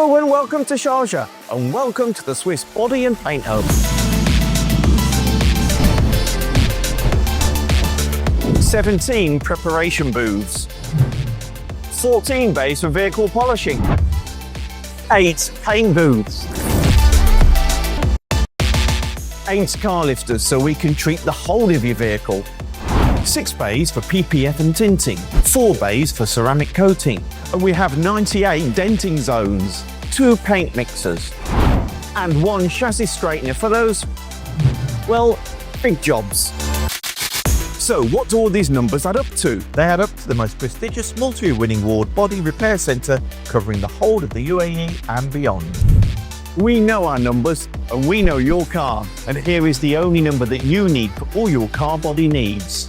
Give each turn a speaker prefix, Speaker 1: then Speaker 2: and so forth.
Speaker 1: Hello and welcome to Sharjah, and welcome to the Swiss Body and Paint Hub. 17 preparation booths, 14 bays for vehicle polishing, 8 paint booths, 8 car lifters so we can treat the whole of your vehicle, 6 bays for PPF and tinting, 4 bays for ceramic coating, and we have 98 denting zones, 2 paint mixers, and 1 chassis straightener for those, well, big jobs. So what do all these numbers add up to?
Speaker 2: They add up to the most prestigious multi-winning award body repair centre covering the whole of the UAE and beyond.
Speaker 1: We know our numbers and we know your car, and here is the only number that you need for all your car body needs.